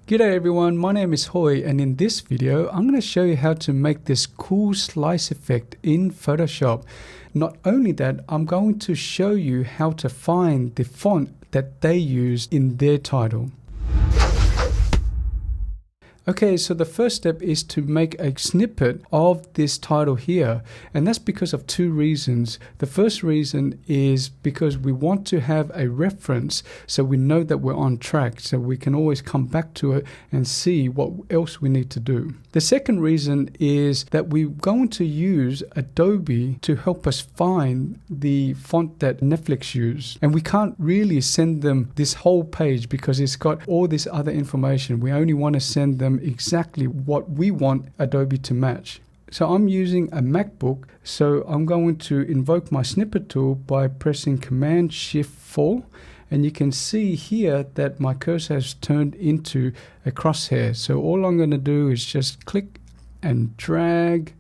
G'day everyone, my name is Hoy, and in this video I'm going to show you how to make this cool slice effect in Photoshop. Not only that, I'm going to show you how to find the font that they use in their title. Okay, so the first step is to make a snippet of this title here, and that's because of two reasons. The first reason is because we want to have a reference so we know that we're on track, so we can always come back to it and see what else we need to do. The second reason is that we're going to use Adobe to help us find the font that Netflix use, and we can't really send them this whole page because it's got all this other information. We only want to send them exactly what we want Adobe to match. So I'm using a MacBook, so I'm going to invoke my snippet tool by pressing Command-Shift-4, and you can see here that my cursor has turned into a crosshair. So all I'm going to do is just click and drag,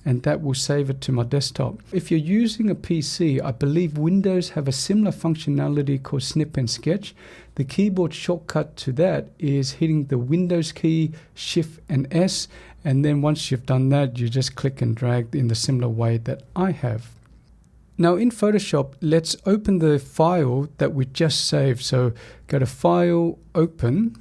and that will save it to my desktop. If you're using a PC, I believe Windows have a similar functionality called Snip and Sketch. The keyboard shortcut to that is hitting the Windows key, Shift and S, and then once you've done that, you just click and drag in the similar way that I have. Now in Photoshop, let's open the file that we just saved. So go to File, Open,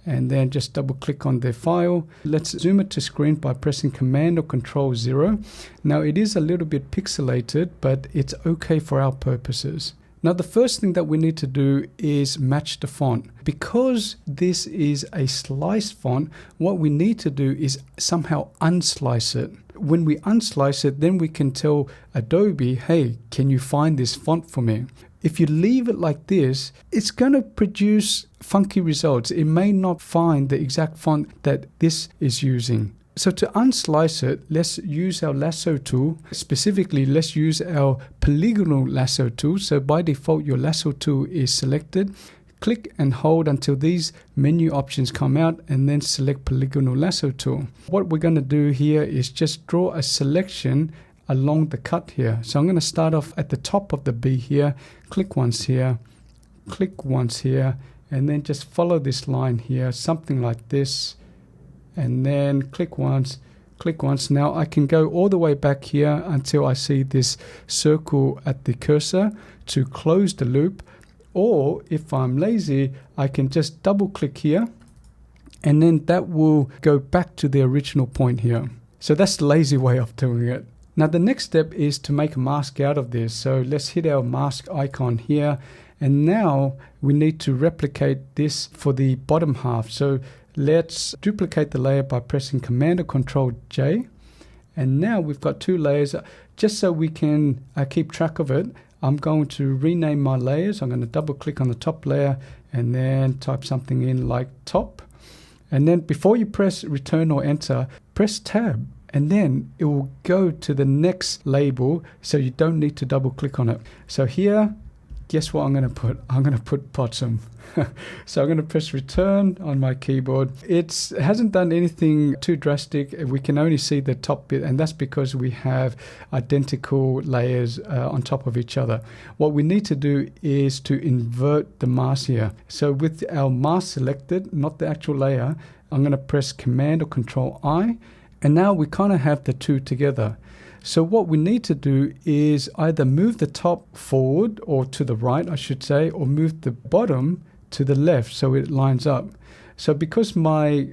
and then just double click on the file. Let's zoom it to screen by pressing Command or Control 0. Now it is a little bit pixelated, but it's okay for our purposes. Now the first thing that we need to do is match the font. Because this is a slice font, what we need to do is somehow unslice it. When we unslice it, then we can tell Adobe, hey, can you find this font for me? If you leave it like this, it's going to produce funky results. It may not find the exact font that this is using. So to unslice it, let's use our lasso tool. Specifically, let's use our polygonal lasso tool. So by default, your lasso tool is selected. Click and hold until these menu options come out, and then select polygonal lasso tool. What we're going to do here is just draw a selection along the cut here. So I'm going to start off at the top of the B here, click once here, click once here, and then just follow this line here, something like this, and then click once, click once. Now I can go all the way back here until I see this circle at the cursor to close the loop, or if I'm lazy, I can just double click here, and then that will go back to the original point here. So that's the lazy way of doing it. Now the next step is to make a mask out of this. So let's hit our mask icon here, and now we need to replicate this for the bottom half. So let's duplicate the layer by pressing Command or Control J, and now we've got two layers. Just so we can keep track of it, I'm going to rename my layers. I'm going to double click on the top layer and then type something in like top, and then before you press return or enter, press tab, and then it will go to the next label, so you don't need to double click on it. So here, guess what I'm going to put? I'm going to put bottom. So I'm going to press return on my keyboard. It hasn't done anything too drastic. We can only see the top bit, and that's because we have identical layers on top of each other. What we need to do is to invert the mask here. So with our mask selected, not the actual layer, I'm going to press Command or Control I, and now we kind of have the two together. So what we need to do is either move the top forward, or to the right I should say, or move the bottom to the left so it lines up. So because my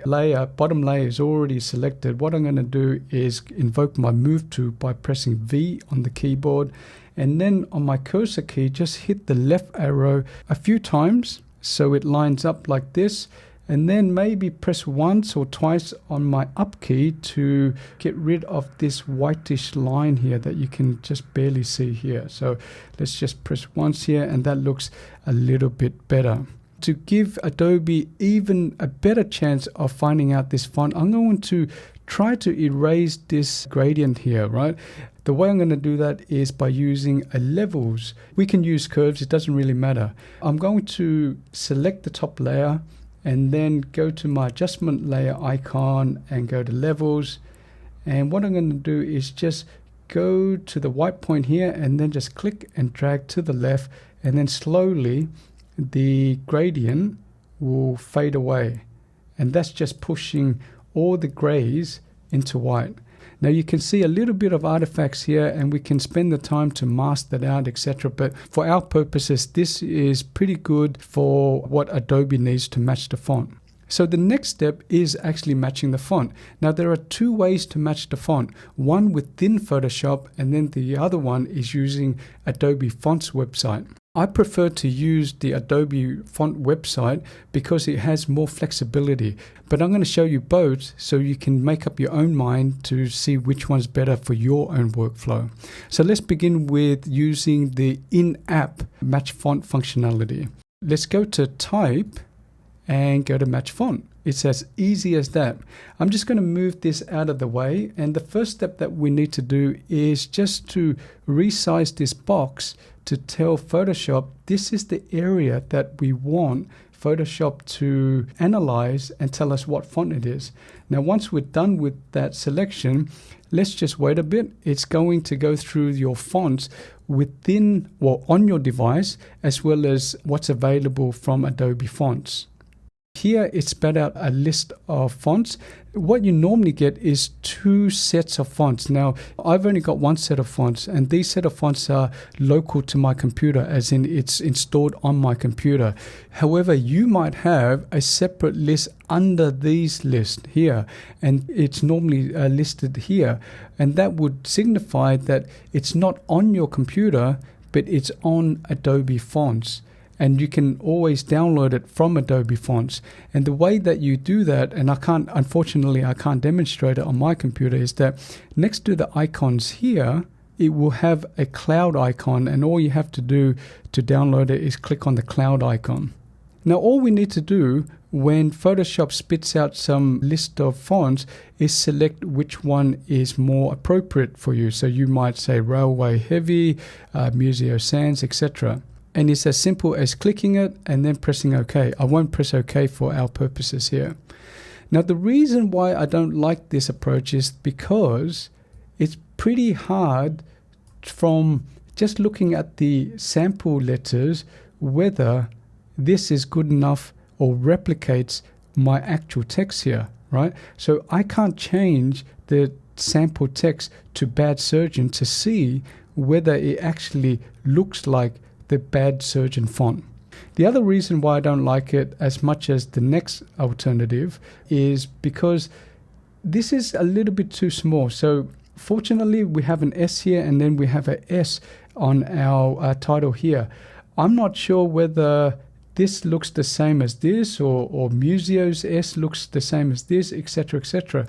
bottom layer is already selected, what I'm going to do is invoke my move tool by pressing V on the keyboard, and then on my cursor key just hit the left arrow a few times so it lines up like this, and then maybe press once or twice on my up key to get rid of this whitish line here that you can just barely see here. So let's just press once here, and that looks a little bit better. To give Adobe even a better chance of finding out this font, I'm going to try to erase this gradient here, right? The way I'm going to do that is by using a levels. We can use curves, it doesn't really matter. I'm going to select the top layer, and then go to my adjustment layer icon and go to levels, and what I'm going to do is just go to the white point here and then just click and drag to the left, and then slowly the gradient will fade away. and that's just pushing all the grays into white. Now you can see a little bit of artifacts here, and we can spend the time to mask that out, etc. But for our purposes, this is pretty good for what Adobe needs to match the font. So the next step is actually matching the font. Now there are two ways to match the font. One within Photoshop, and then the other one is using Adobe Fonts website. I prefer to use the Adobe font website because it has more flexibility. But I'm going to show you both so you can make up your own mind to see which one's better for your own workflow. So let's begin with using the in-app match font functionality. Let's go to Type and go to Match Font. It's as easy as that. I'm just going to move this out of the way, and the first step that we need to do is just to resize this box to tell Photoshop this is the area that we want Photoshop to analyze and tell us what font it is. Now once we're done with that selection, let's just wait a bit. It's going to go through your fonts within or on your device, as well as what's available from Adobe Fonts. Here it's spat out a list of fonts. What you normally get is 2 sets of fonts. Now I've only got 1 set of fonts, and these set of fonts are local to my computer, as in it's installed on my computer. However, you might have a separate list under these lists here, and it's normally listed here, and that would signify that it's not on your computer, but it's on Adobe Fonts. And you can always download it from Adobe Fonts. And the way that you do that, and unfortunately I can't demonstrate it on my computer, is that next to the icons here, it will have a cloud icon, and all you have to do to download it is click on the cloud icon. Now all we need to do when Photoshop spits out some list of fonts is select which one is more appropriate for you. So you might say Railway Heavy, Museo Sans, etc. And it's as simple as clicking it and then pressing OK. I won't press OK for our purposes here. Now the reason why I don't like this approach is because it's pretty hard from just looking at the sample letters whether this is good enough or replicates my actual text here, right? So I can't change the sample text to Bad Surgeon to see whether it actually looks like the Bad Surgeon font. The other reason why I don't like it as much as the next alternative is because this is a little bit too small. So fortunately we have an S here, and then we have an S on our title here. I'm not sure whether this looks the same as this, or Museo's S looks the same as this, etc., etc.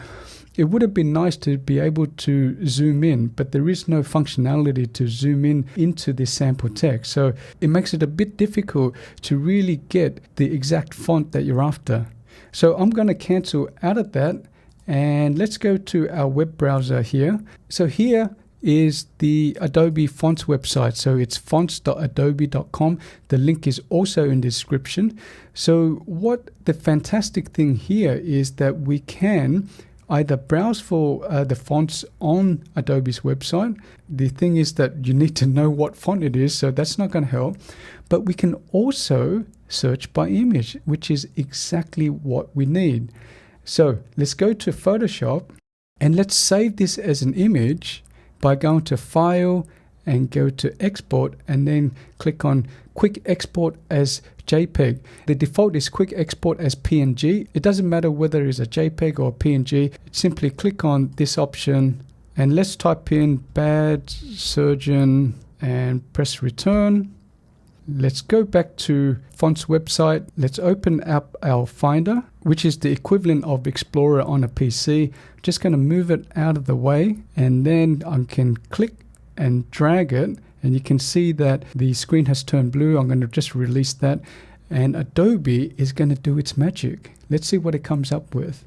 It would have been nice to be able to zoom in, but there is no functionality to zoom in into this sample text. So it makes it a bit difficult to really get the exact font that you're after. So I'm going to cancel out of that, and let's go to our web browser here. So here is the Adobe Fonts website. So it's fonts.adobe.com. The link is also in the description. So what the fantastic thing here is that we can either browse for the fonts on Adobe's website. The thing is that you need to know what font it is, so that's not going to help. But we can also search by image, which is exactly what we need. So let's go to Photoshop, and let's save this as an image by going to File and go to Export, and then click on Quick Export as JPEG. The default is Quick Export as PNG. It doesn't matter whether it's a JPEG or a PNG. Simply click on this option, and let's type in Bad Surgeon and press Return. Let's go back to Fonts website. Let's open up our Finder, which is the equivalent of Explorer on a PC. Just going to move it out of the way, and then I can click and drag it, and you can see that the screen has turned blue. I'm going to just release that, and Adobe is going to do its magic. Let's see what it comes up with.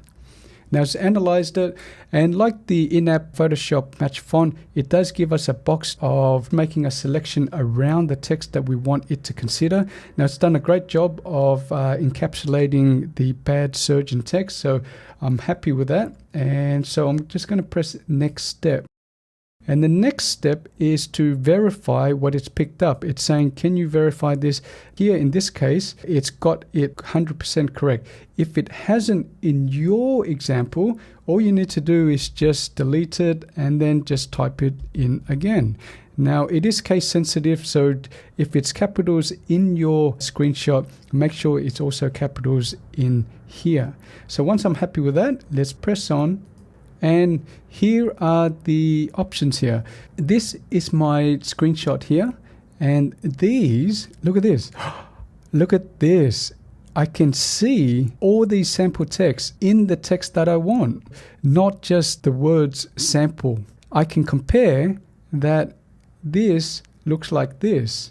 Now it's analyzed it, and like the in-app Photoshop match font, it does give us a box of making a selection around the text that we want it to consider. Now it's done a great job of encapsulating the Bad Surgeon text, so I'm happy with that. And so I'm just going to press next step. And the next step is to verify what it's picked up. It's saying, can you verify this? Here in this case, it's got it 100% correct. If it hasn't in your example, all you need to do is just delete it and then just type it in again. Now, it is case sensitive, so if it's capitals in your screenshot, make sure it's also capitals in here. So once I'm happy with that, let's press on. And here are the options here. This is my screenshot here. And these, look at this. Look at this. I can see all these sample text in the text that I want, not just the words sample. I can compare that this looks like this,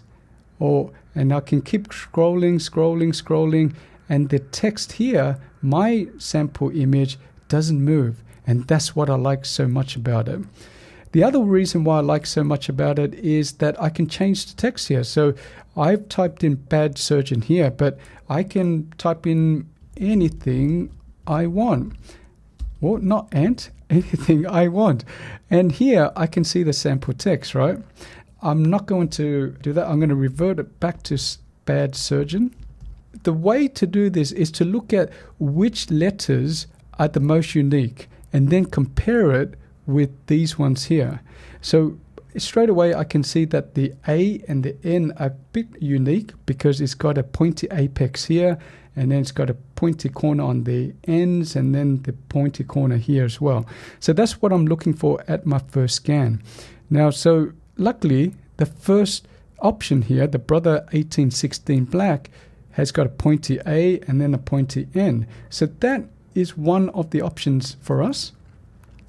and I can keep scrolling, and the text here, my sample image, doesn't move. And that's what I like so much about it. The other reason why I like so much about it is that I can change the text here. So I've typed in bad surgeon here, but I can type in anything I want. Well, not anything I want. And here I can see the sample text, right? I'm not going to do that. I'm going to revert it back to bad surgeon. The way to do this is to look at which letters are the most unique and then compare it with these ones here. So straight away I can see that the A and the N are a bit unique because it's got a pointy apex here, and then it's got a pointy corner on the ends, and then the pointy corner here as well. So that's what I'm looking for at my first scan. Now, so luckily, the first option here, the Brother 1816 Black, has got a pointy A and then a pointy N. So that is one of the options for us.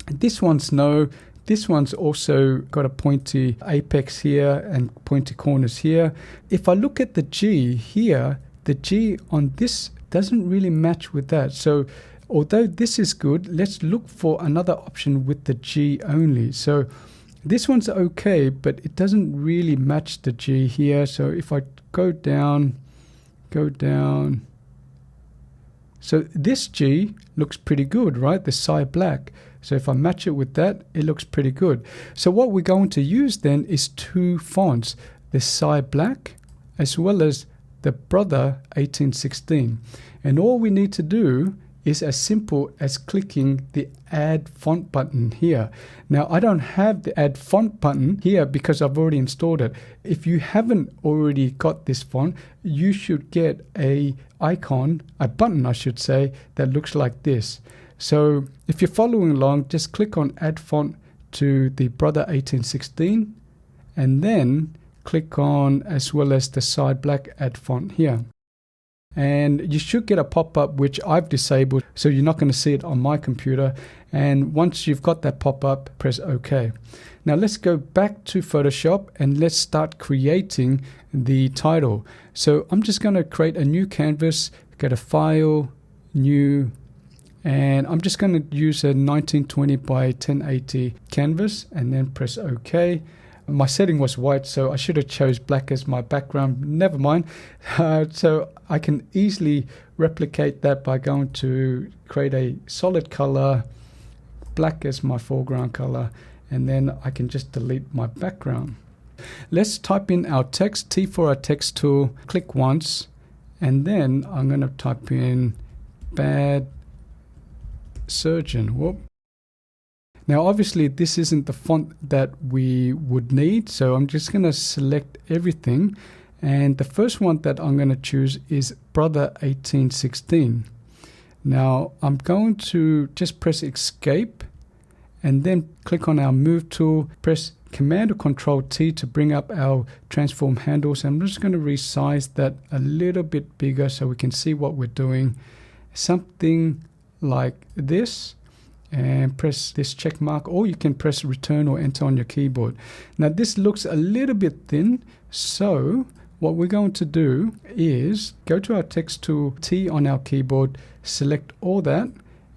This one's no. This one's also got a pointy apex here and pointy corners here. If I look at the G here, the G on this doesn't really match with that. So although this is good, let's look for another option with the G only. So this one's okay, but it doesn't really match the G here. So if I go down. So this G looks pretty good, right? The Psy Black. So if I match it with that, it looks pretty good. So what we're going to use then is two fonts, the Psy Black as well as the Brother 1816. And all we need to do is as simple as clicking the Add Font button here. Now, I don't have the Add Font button here because I've already installed it. If you haven't already got this font, you should get a button, I should say, that looks like this. So if you're following along, just click on Add Font to the Brother 1816, and then click on as well as the Psy Black Add Font here. And you should get a pop-up, which I've disabled, so you're not going to see it on my computer. And once you've got that pop-up, press OK. Now let's go back to Photoshop and let's start creating the title. So I'm just going to create a new canvas, go to File, New, and I'm just going to use a 1920 by 1080 canvas and then press OK. My setting was white, so I should have chose black as my background. Never mind. So I can easily replicate that by going to create a solid color, black as my foreground color, and then I can just delete my background. Let's type in our text, T for our text tool, click once, and then I'm going to type in bad surgeon. Whoop. Now, obviously, this isn't the font that we would need, so I'm just going to select everything. And the first one that I'm going to choose is Brother 1816. Now, I'm going to just press Escape and then click on our Move tool, press Command or Control T to bring up our transform handles. I'm just going to resize that a little bit bigger so we can see what we're doing. Something like this. And press this check mark, or you can press return or enter on your keyboard. Now this looks a little bit thin, so what we're going to do is go to our text tool, T on our keyboard, select all that,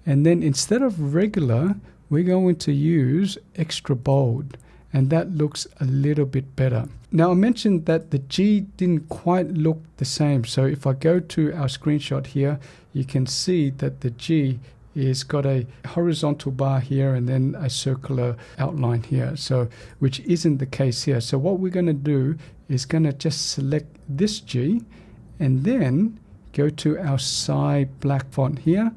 and then instead of regular, we're going to use extra bold, and that looks a little bit better. Now I mentioned that the G didn't quite look the same, so if I go to our screenshot here, you can see that the G is got a horizontal bar here and then a circular outline here, so which isn't the case here. So what we're going to do is going to just select this G and then go to our Psi black font here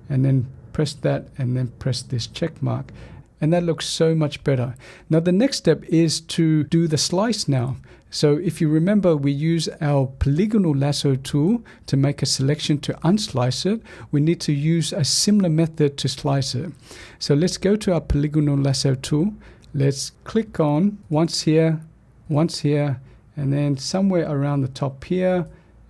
and then press that and then press this check mark. And that looks so much better. Now the next step is to do the slice now. So if you remember, we use our polygonal lasso tool to make a selection to unslice it. We need to use a similar method to slice it. So let's go to our polygonal lasso tool. Let's click on once here, and then somewhere around the top here,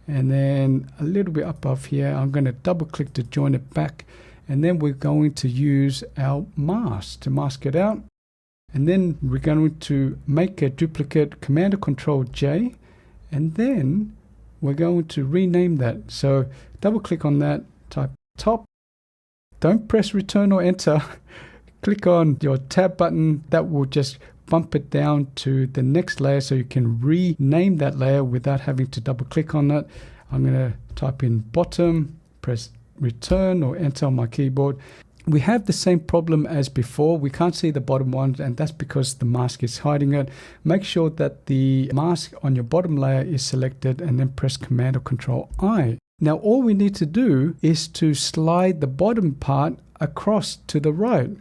and then a little bit above here. I'm going to double click to join it back. And then we're going to use our mask to mask it out. And then we're going to make a duplicate, Command or Control J, and then we're going to rename that. So double click on that, type top, don't press Return or Enter, click on your tab button. That will just bump it down to the next layer so you can rename that layer without having to double click on it. I'm going to type in bottom, press Return or Enter on my keyboard. We have the same problem as before. We can't see the bottom one, and that's because the mask is hiding it. Make sure that the mask on your bottom layer is selected and then press Command or Control I. Now all we need to do is to slide the bottom part across to the right.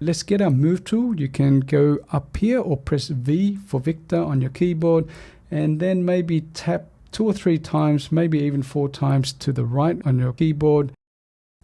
Let's get our move tool. You can go up here or press V for Victor on your keyboard and then maybe tap 2 or 3 times, maybe even 4 times to the right on your keyboard.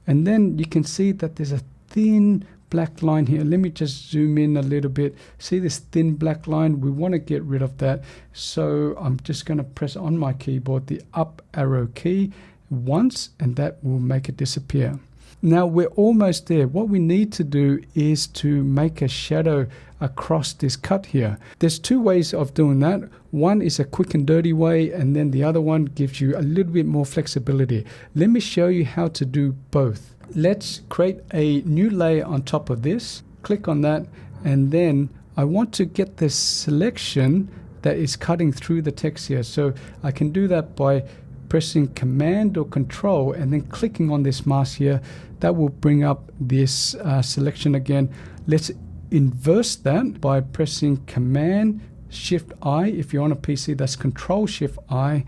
And then you can see that there's a thin black line here. Let me just zoom in a little bit. See this thin black line? We want to get rid of that. So I'm just going to press on my keyboard the up arrow key once, and that will make it disappear. Now we're almost there. What we need to do is to make a shadow across this cut here. There's 2 ways of doing that. One is a quick and dirty way, and then the other one gives you a little bit more flexibility. Let me show you how to do both. Let's create a new layer on top of this. Click on that, and then I want to get this selection that is cutting through the text here. So I can do that by pressing Command or Control and then clicking on this mask here. That will bring up this selection again. Let's inverse that by pressing Command Shift I. If you're on a PC, that's Control Shift I,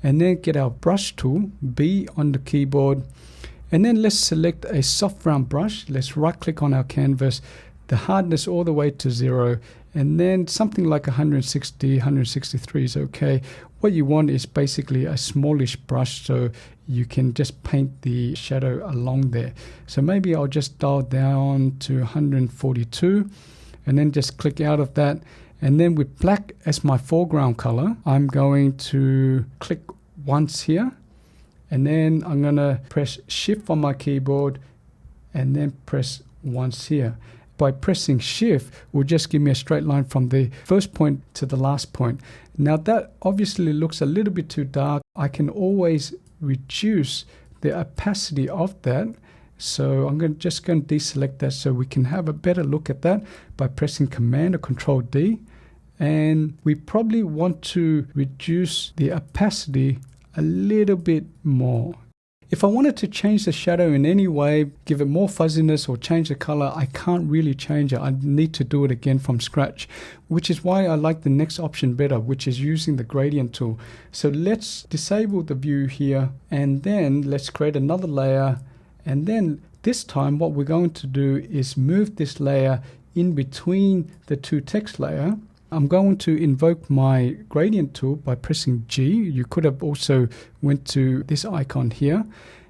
and then get our brush tool, B on the keyboard, and then let's select a soft round brush. Let's right click on our canvas, the hardness all the way to 0, and then something like 160, 163 is okay. What you want is basically a smallish brush so you can just paint the shadow along there. So maybe I'll just dial down to 142 and then just click out of that. And then with black as my foreground color, I'm going to click once here, and then I'm going to press Shift on my keyboard and then press once here. By pressing Shift will just give me a straight line from the first point to the last point. Now that obviously looks a little bit too dark. I can always reduce the opacity of that. So I'm just going to deselect that so we can have a better look at that by pressing Command or Control D. And we probably want to reduce the opacity a little bit more. If I wanted to change the shadow in any way, give it more fuzziness or change the color, I can't really change it. I need to do it again from scratch, which is why I like the next option better, which is using the gradient tool. So let's disable the view here, and then let's create another layer. And then this time what we're going to do is move this layer in between the 2 text layer. I'm going to invoke my gradient tool by pressing G. You could have also went to this icon here.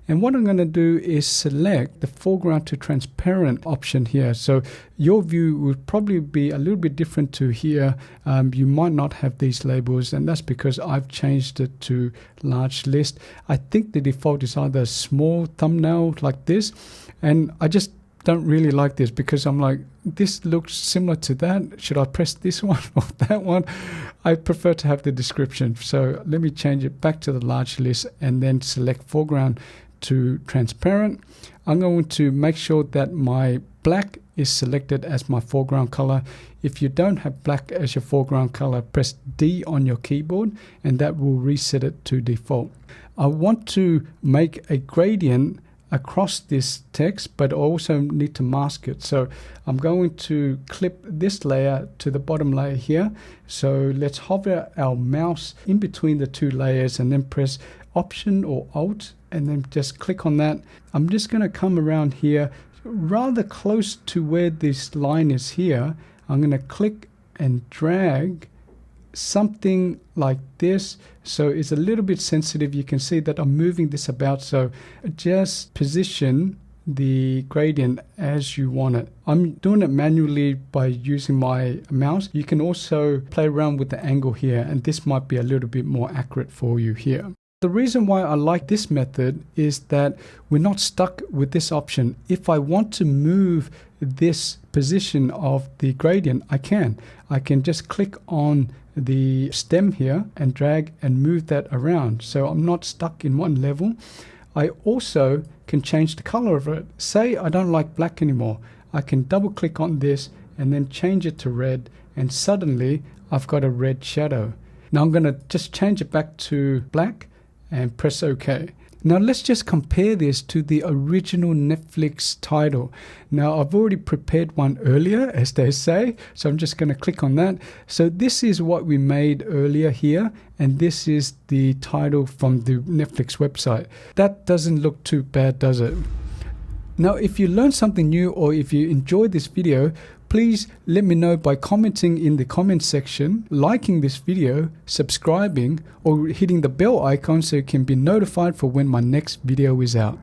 And what I'm going to do is select the foreground to transparent option here. So your view would probably be a little bit different to here. You might not have these labels, and that's because I've changed it to large list. I think the default is either small thumbnail like this, and I just don't really like this because I'm like, this looks similar to that. Should I press this one or that one? I prefer to have the description. So let me change it back to the large list and then select foreground to transparent. I'm going to make sure that my black is selected as my foreground color. If you don't have black as your foreground color, press D on your keyboard and that will reset it to default. I want to make a gradient across this text, but also need to mask it. So I'm going to clip this layer to the bottom layer here. So let's hover our mouse in between the two layers and then press Option or Alt and then just click on that. I'm just going to come around here rather close to where this line is here. I'm going to click and drag something like this, so it's a little bit sensitive. You can see that I'm moving this about, so just position the gradient as you want it. I'm doing it manually by using my mouse. You can also play around with the angle here, and this might be a little bit more accurate for you here. The reason why I like this method is that we're not stuck with this option. If I want to move this position of the gradient, I can just click on the stem here and drag and move that around, so I'm not stuck in one level. I also can change the color of it. Say I don't like black anymore, I can double click on this and then change it to red, and suddenly I've got a red shadow. Now I'm going to just change it back to black and press OK. Now let's just compare this to the original Netflix title. Now I've already prepared one earlier, as they say, so I'm just going to click on that. So this is what we made earlier here, and this is the title from the Netflix website. That doesn't look too bad, does it? Now if you learned something new or if you enjoyed this video, please let me know by commenting in the comment section, liking this video, subscribing, or hitting the bell icon so you can be notified for when my next video is out.